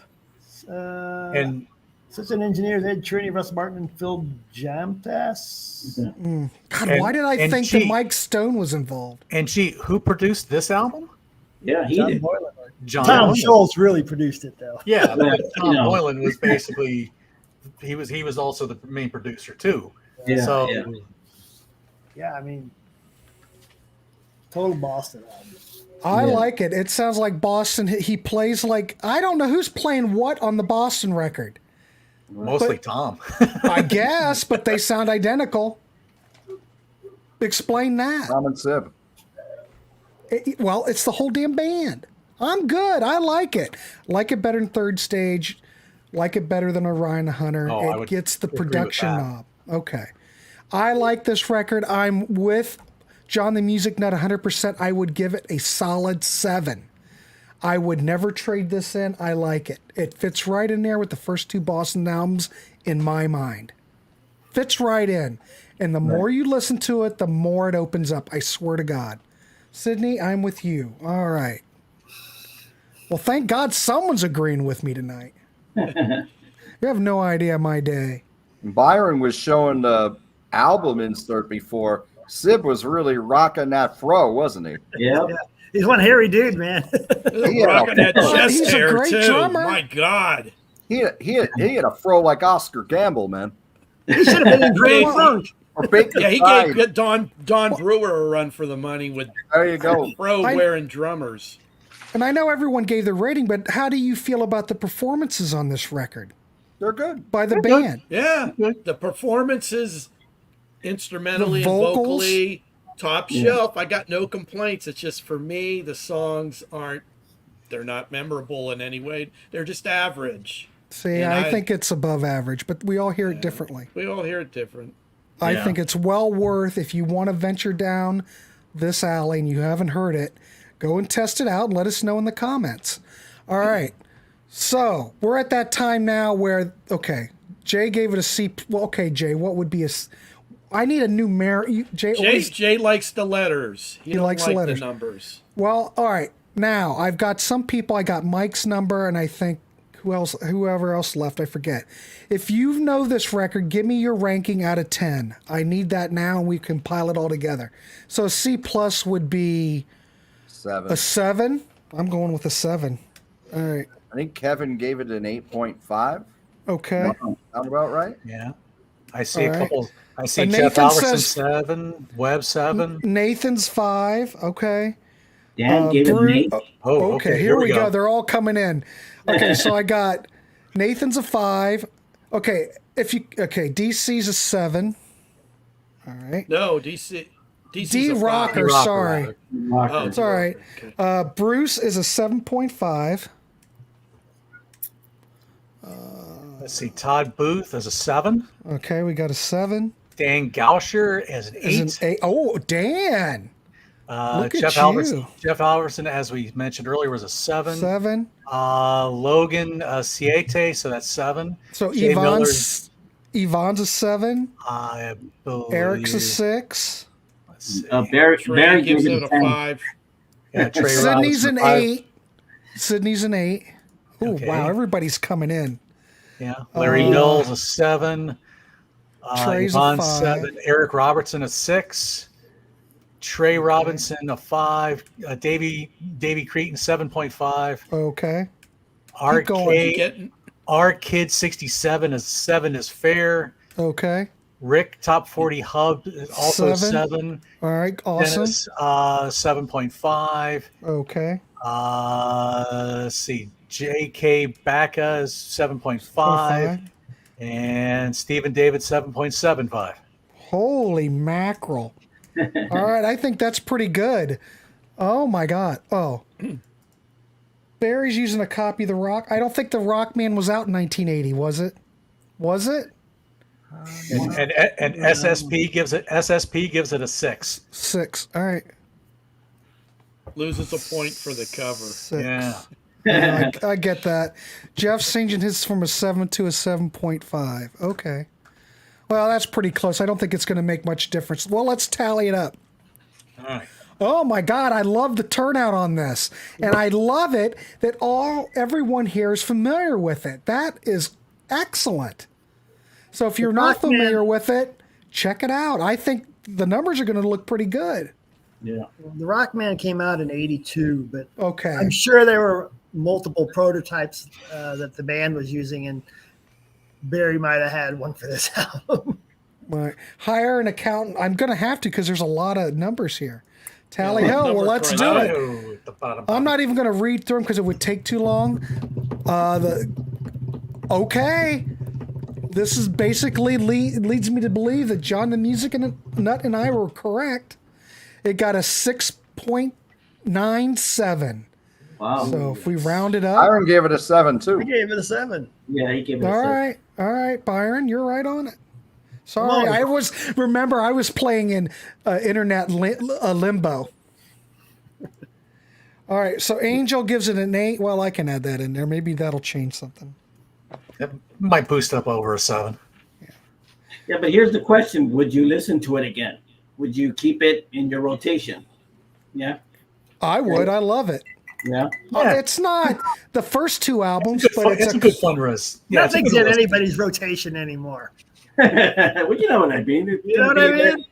Speaker 4: And
Speaker 3: assistant engineers Ed Trini, Russ Martin, and Phil Jamtas.
Speaker 1: God, why did I think that Mike Stone was involved?
Speaker 4: And who produced this album?
Speaker 7: Yeah, he did.
Speaker 3: Tom Schultz really produced it, though.
Speaker 4: Yeah, Tom Boylan was basically he was also the main producer too.
Speaker 7: Yeah.
Speaker 4: So
Speaker 3: I mean, total Boston album.
Speaker 1: I like it. It sounds like Boston. He plays like, I don't know who's playing what on the Boston record.
Speaker 4: Mostly Tom.
Speaker 1: I guess, but they sound identical. Explain that.
Speaker 6: Tom and Sib.
Speaker 1: Well, it's the whole damn band. I'm good. I like it. Like it better than Third Stage. Like it better than Orion the Hunter.
Speaker 4: Oh, I
Speaker 1: It
Speaker 4: would
Speaker 1: gets the
Speaker 4: agree with
Speaker 1: production
Speaker 4: that.
Speaker 1: knob. Okay. I like this record. I'm with John the Music Nut 100%. I would give it a solid 7. I would never trade this in. I like it. It fits right in there with the first 2 Boston albums in my mind. Fits right in. And the more you listen to it, the more it opens up. I swear to God. Sydney, I'm with you. All right. Well, thank God someone's agreeing with me tonight. You have no idea my day.
Speaker 6: Byron was showing the album insert before. Sib was really rocking that fro, wasn't he?
Speaker 7: Yeah.
Speaker 3: He's one hairy dude, man.
Speaker 5: Rocking that chest
Speaker 1: He's a
Speaker 5: hair
Speaker 1: great
Speaker 5: too.
Speaker 1: drummer.
Speaker 5: My God.
Speaker 6: He had a fro like Oscar Gamble, man.
Speaker 3: He should have been in Grand
Speaker 5: Yeah,
Speaker 3: Funk.
Speaker 6: Or Baker
Speaker 5: Yeah, he
Speaker 6: Side.
Speaker 5: gave Don Brewer a run for the money with
Speaker 6: There you go.
Speaker 5: wearing drummers.
Speaker 1: And I know everyone gave their rating, but how do you feel about the performances on this record
Speaker 6: They're good.
Speaker 1: by the band?
Speaker 5: Yeah, the performances, instrumentally
Speaker 1: The
Speaker 5: and
Speaker 1: vocals?
Speaker 5: vocally, top shelf. I got no complaints. It's just for me, the songs they're not memorable in any way. They're just average.
Speaker 1: See,
Speaker 5: And
Speaker 1: I think it's above average, but we all hear it differently.
Speaker 5: We all hear it different.
Speaker 1: I think it's well worth, if you want to venture down this alley and you haven't heard it, go and test it out and let us know in the comments. All right. So we're at that time now where, okay, Jay gave it a C. Well, okay, Jay, what would be I need a numeric.
Speaker 5: Jay likes the letters. He don't
Speaker 1: likes the
Speaker 5: like
Speaker 1: letters.
Speaker 5: numbers.
Speaker 1: Well, all right. Now I've got some people. I got Mike's number, and I think whoever else left, I forget. If you know this record, give me your ranking out of 10. I need that now, and we can pile it all together. So a C plus would be
Speaker 6: 7.
Speaker 1: a 7. I'm going with a 7. All right.
Speaker 6: I think Kevin gave it an 8.5.
Speaker 1: Okay.
Speaker 6: Sound about right?
Speaker 4: Yeah. I see
Speaker 1: All
Speaker 4: a
Speaker 1: right.
Speaker 4: couple. I see
Speaker 1: And
Speaker 4: Jeff
Speaker 1: Nathan
Speaker 4: Alverson
Speaker 1: says-
Speaker 4: 7, Webb 7.
Speaker 1: Nathan's 5. Okay.
Speaker 7: Dan gave it an
Speaker 1: Brew-
Speaker 7: 8.
Speaker 4: Oh,
Speaker 1: okay. Here we go. They're all coming in. Okay. So I got Nathan's a 5. Okay. DC's a 7. All right.
Speaker 5: No, DC's
Speaker 1: D
Speaker 5: a
Speaker 1: Rocker,
Speaker 5: five.
Speaker 1: sorry.
Speaker 5: Oh,
Speaker 1: It's all right.
Speaker 5: okay.
Speaker 1: Bruce is a 7.5.
Speaker 4: Let's see. Todd Booth as a 7.
Speaker 1: Okay, we got a 7.
Speaker 4: Dan Gauscher as an 8.
Speaker 1: Is an 8. Oh, Dan. Look at
Speaker 4: Jeff
Speaker 1: you.
Speaker 4: Alverson, as we mentioned earlier, was a 7.
Speaker 1: 7.
Speaker 4: Logan Siete, so that's 7.
Speaker 1: So
Speaker 4: Jay
Speaker 1: Yvonne's a 7.
Speaker 4: I believe.
Speaker 1: Eric's a 6.
Speaker 4: Let's see.
Speaker 7: Barry
Speaker 5: Trey gives
Speaker 7: gave
Speaker 5: it
Speaker 7: it
Speaker 5: a
Speaker 7: a 10.
Speaker 5: 5.
Speaker 4: Yeah, Trey
Speaker 1: Sydney's
Speaker 4: Robinson,
Speaker 1: an
Speaker 4: 5.
Speaker 1: 8. Sydney's an 8. Oh,
Speaker 4: Okay.
Speaker 1: wow. Everybody's coming in.
Speaker 4: Yeah. Larry Knowles a 7.
Speaker 1: Trey's a
Speaker 4: Yvonne
Speaker 1: 5.
Speaker 4: 7. Eric Robertson a 6. Trey Robinson a 5. Davy Cretan 7.5.
Speaker 1: Okay. Keep going.
Speaker 4: Arcade Kid 67 is 7 is fair.
Speaker 1: Okay.
Speaker 4: Rick Top 40 Hub is also 7.
Speaker 1: All right. Awesome.
Speaker 4: Dennis 7.5.
Speaker 1: Okay.
Speaker 4: Let's see. J.K. Bacca is 7.5.
Speaker 1: 5.
Speaker 4: And Stephen David 7.75.
Speaker 1: Holy mackerel. All right, I think that's pretty good. Oh my God. Oh. Barry's using a copy of The Rock. I don't think The Rock Man was out in 1980, was it? Was it?
Speaker 4: And SSP gives it a 6.
Speaker 1: 6. All right.
Speaker 5: Loses a point for the cover.
Speaker 1: 6.
Speaker 4: Yeah.
Speaker 1: Yeah, I get that. Jeff's changing his from a 7 to a 7.5. Okay. Well, that's pretty close. I don't think it's going to make much difference. Well, let's tally it up.
Speaker 4: All right.
Speaker 1: Oh my God, I love the turnout on this. And I love it that everyone here is familiar with it. That is excellent. So if you're not familiar with it, check it out. I think the numbers are going to look pretty good.
Speaker 7: Yeah.
Speaker 3: The Rockman came out in '82, but
Speaker 1: Okay.
Speaker 3: I'm sure there were multiple prototypes that the band was using, and Barry might have had one for this album.
Speaker 1: Right. Hire an accountant. I'm going to have to because there's a lot of numbers here. Tally ho. Well,
Speaker 5: Number
Speaker 1: let's do
Speaker 5: crunch.
Speaker 1: it. I'm not even going to read through them because it would take too long. Okay. This is basically leads me to believe that John the Music Nut and I were correct. It got a 6.97.
Speaker 7: Wow.
Speaker 1: So if we round it up.
Speaker 6: Byron gave it a 7 too.
Speaker 3: I gave it a 7.
Speaker 7: Yeah, he gave it a
Speaker 1: All
Speaker 7: 6.
Speaker 1: right, Byron, you're right on it. Sorry, I was playing in internet limbo. All right, so Angel gives it an 8. Well, I can add that in there. Maybe that'll change something.
Speaker 4: It might boost up over a 7.
Speaker 7: Yeah, but here's the question: would you listen to it again? Would you keep it in your rotation? Yeah.
Speaker 1: I would. I love it.
Speaker 7: Yeah.
Speaker 1: It's not the first 2 albums, but
Speaker 4: It's a good fun risk. Yeah,
Speaker 3: Nothing's in anybody's rotation anymore.
Speaker 7: Well, you know what I mean.
Speaker 3: You know what I mean?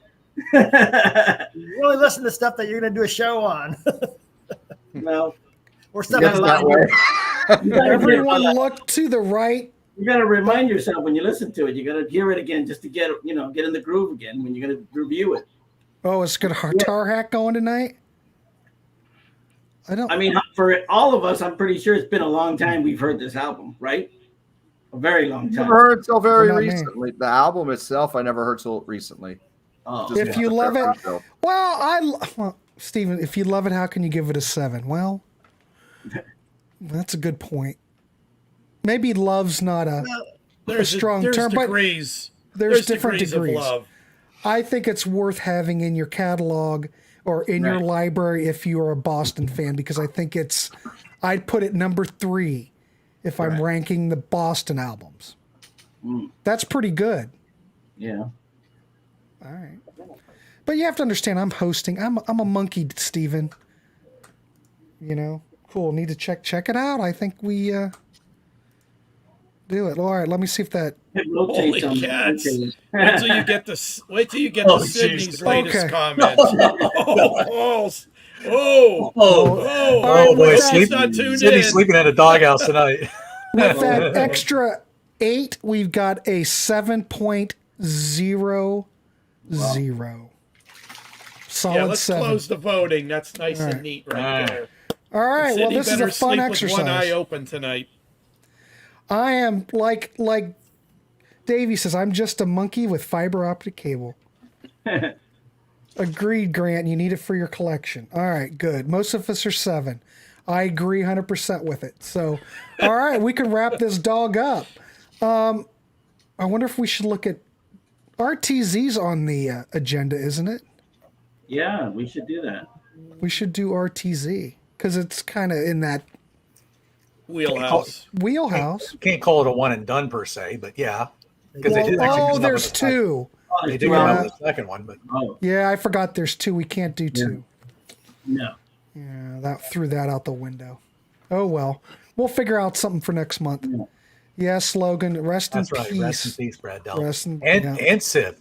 Speaker 3: You only listen to stuff that you're going to do a show on.
Speaker 7: Well,
Speaker 3: Or stuff
Speaker 6: Yes, that way.
Speaker 1: Everyone look to the right.
Speaker 7: You got to remind yourself when you listen to it. You got to hear it again just to get in the groove again when you're going to review it.
Speaker 1: Oh, it's good guitar hack going tonight.
Speaker 7: I mean, for all of us, I'm pretty sure it's been a long time we've heard this album, right? A very long time.
Speaker 6: Never heard it till very
Speaker 1: Not me.
Speaker 6: recently. The album itself, I never heard till recently.
Speaker 7: Oh,
Speaker 6: Just
Speaker 1: If you
Speaker 6: the
Speaker 1: love it,
Speaker 6: record, though.
Speaker 1: well, Steven, if you love it, how can you give it a 7? Well, that's a good point. Maybe love's not a strong
Speaker 5: there's
Speaker 1: term, but
Speaker 5: degrees.
Speaker 1: there's different
Speaker 5: degrees
Speaker 1: degrees.
Speaker 5: of love.
Speaker 1: I think it's worth having in your catalog or in your library if you are a Boston fan, because I think I'd put it number 3 if I'm ranking the Boston albums. That's pretty good.
Speaker 7: Yeah.
Speaker 1: All right. But you have to understand, I'm hosting. I'm a monkey, Steven. Cool. Need to check it out. I think we do it. All right. Let me see if that.
Speaker 5: Holy cats! Wait till you get to Sydney's
Speaker 4: geez.
Speaker 5: latest
Speaker 1: Okay.
Speaker 5: comment.
Speaker 4: Oh boy,
Speaker 5: Sydney's not tuned
Speaker 4: Sydney's
Speaker 5: in.
Speaker 4: sleeping at a doghouse tonight.
Speaker 1: With that extra 8, we've got a 7.00. Solid
Speaker 5: Yeah, let's
Speaker 1: 7.
Speaker 5: close the voting. That's nice
Speaker 1: All right.
Speaker 5: and neat right there.
Speaker 1: All right. Well,
Speaker 5: Sydney
Speaker 1: this is
Speaker 5: better
Speaker 1: a fun
Speaker 5: sleep with one eye
Speaker 1: exercise.
Speaker 5: open tonight.
Speaker 1: I am like Davy says, I'm just a monkey with fiber optic cable. Agreed, Grant. You need it for your collection. All right, good. Most of us are 7. I agree 100% with it. So, all right, we can wrap this dog up. I wonder if we should look at RTZ's on the agenda, isn't it?
Speaker 7: Yeah, we should do that.
Speaker 1: We should do RTZ because it's kind of in that
Speaker 5: Wheelhouse.
Speaker 1: wheelhouse.
Speaker 4: Can't call it a one and done per se, but yeah. Because they did actually
Speaker 1: Oh,
Speaker 4: come up
Speaker 1: there's
Speaker 4: with a second-
Speaker 1: 2.
Speaker 4: They did come up with a second one, but
Speaker 7: Oh,
Speaker 1: Yeah, I forgot there's 2. We can't do 2.
Speaker 7: no.
Speaker 1: Yeah, that threw that out the window. Oh well, we'll figure out something for next month. Yes, Logan. Rest
Speaker 4: that's
Speaker 1: in
Speaker 4: right.
Speaker 1: peace.
Speaker 4: Rest in peace, Brad Dell.
Speaker 1: Rest in-
Speaker 4: and
Speaker 1: yeah.
Speaker 4: and Sid.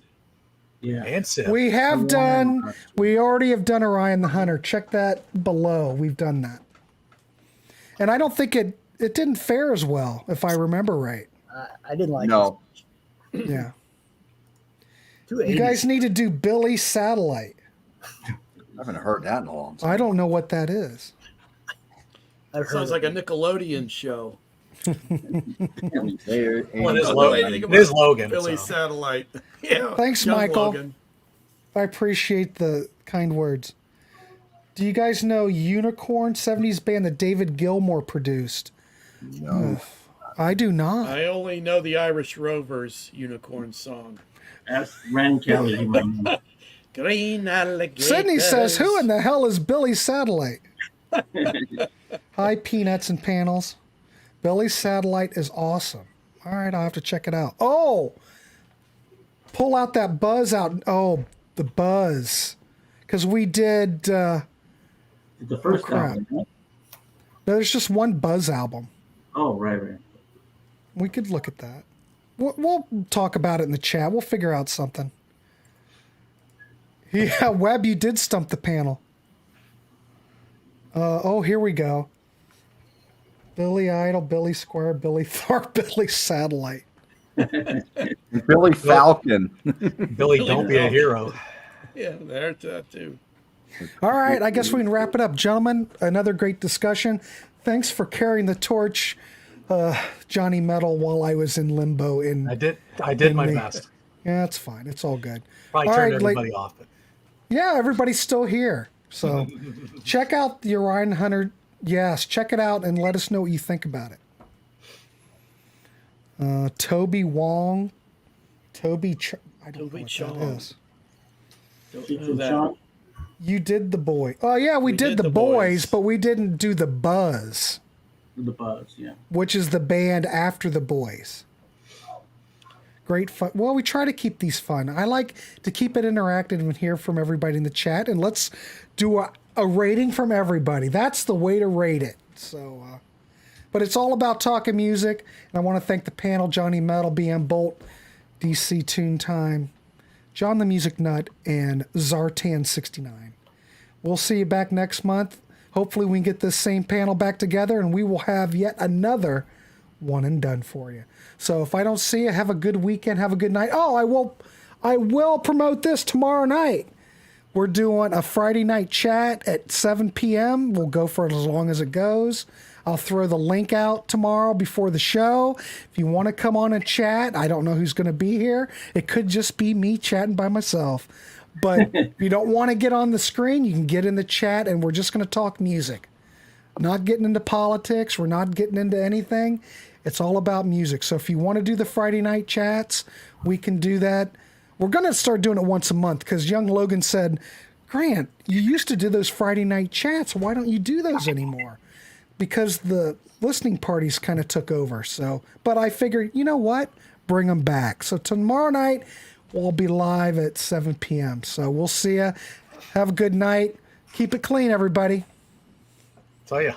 Speaker 7: Yeah.
Speaker 4: And Sid.
Speaker 1: We have done. We already have done Orion the Hunter. Check that below. We've done that, and I don't think it didn't fare as well, if I remember right.
Speaker 3: I didn't like
Speaker 6: No.
Speaker 1: Yeah.
Speaker 3: it.
Speaker 1: You guys need to do Billy Satellite.
Speaker 6: I haven't heard that in a long time.
Speaker 1: I don't know what that is.
Speaker 3: I've heard
Speaker 5: Sounds
Speaker 3: it.
Speaker 5: like a Nickelodeon show.
Speaker 6: There
Speaker 4: Well, it is
Speaker 5: I don't know
Speaker 4: Logan.
Speaker 5: anything
Speaker 4: It is
Speaker 5: about
Speaker 4: Logan.
Speaker 5: Billy
Speaker 4: so.
Speaker 5: Satellite. Yeah.
Speaker 1: Thanks,
Speaker 5: young
Speaker 1: Michael.
Speaker 5: Logan.
Speaker 1: I appreciate the kind words. Do you guys know Unicorn 70s band that David Gilmour produced?
Speaker 6: No.
Speaker 1: I do not.
Speaker 5: I only know the Irish Rovers Unicorn song.
Speaker 7: Ask Ren Kelly. He might know.
Speaker 5: Green alligators.
Speaker 1: Sydney says, who in the hell is Billy Satellite? Hi, Peanuts and Panels. Billy Satellite is awesome. All right, I'll have to check it out. Oh, pull out that Buzz out. Oh, the Buzz. Because we did,
Speaker 7: The first
Speaker 1: crap.
Speaker 7: album, right?
Speaker 1: no, there's just one Buzz album.
Speaker 7: Oh, right.
Speaker 1: We could look at that. We'll talk about it in the chat. We'll figure out something. Yeah, Webb, you did stump the panel. Oh, here we go. Billy Idol, Billy Square, Billy Thorpe, Billy Satellite.
Speaker 6: Billy Falcon.
Speaker 4: Billy, don't be a hero.
Speaker 5: Yeah, there's that too.
Speaker 1: All right, I guess we can wrap it up. Gentlemen, another great discussion. Thanks for carrying the torch, Johnny Metal, while I was in limbo.
Speaker 4: I did my best.
Speaker 1: Yeah, it's fine. It's all good.
Speaker 4: Probably
Speaker 1: All
Speaker 4: turned
Speaker 1: right,
Speaker 4: everybody off. But
Speaker 1: yeah, everybody's still here. So check out the Orion Hunter. Yes, check it out and let us know what you think about it. Toby Wong. I don't know what that is.
Speaker 5: Who's that?
Speaker 1: You did the boy. Oh yeah, we did the boys, but we didn't do the Buzz,
Speaker 7: The Buzz, yeah.
Speaker 1: which is the band after the boys. Great fun. Well, we try to keep these fun. I like to keep it interactive and hear from everybody in the chat, and let's do a rating from everybody. That's the way to rate it. So, but it's all about talking music, and I want to thank the panel: Johnny Metal, BM Bolt, DC Tune Time, John the Music Nut, and Zartan69. We'll see you back next month. Hopefully we can get this same panel back together and we will have yet another one and done for you. So if I don't see you, have a good weekend, have a good night. Oh, I will promote this tomorrow night. We're doing a Friday night chat at 7 p.m. We'll go for as long as it goes. I'll throw the link out tomorrow before the show. If you want to come on and chat, I don't know who's going to be here. It could just be me chatting by myself. But if you don't want to get on the screen, you can get in the chat, and we're just going to talk music. Not getting into politics. We're not getting into anything. It's all about music. So if you want to do the Friday night chats, we can do that. We're going to start doing it once a month because young Logan said, Grant, you used to do those Friday night chats. Why don't you do those anymore? Because the listening parties kind of took over. So, but I figured, you know what? Bring them back. So tomorrow night, we'll be live at 7 p.m. So we'll see you. Have a good night. Keep it clean, everybody.
Speaker 4: So yeah.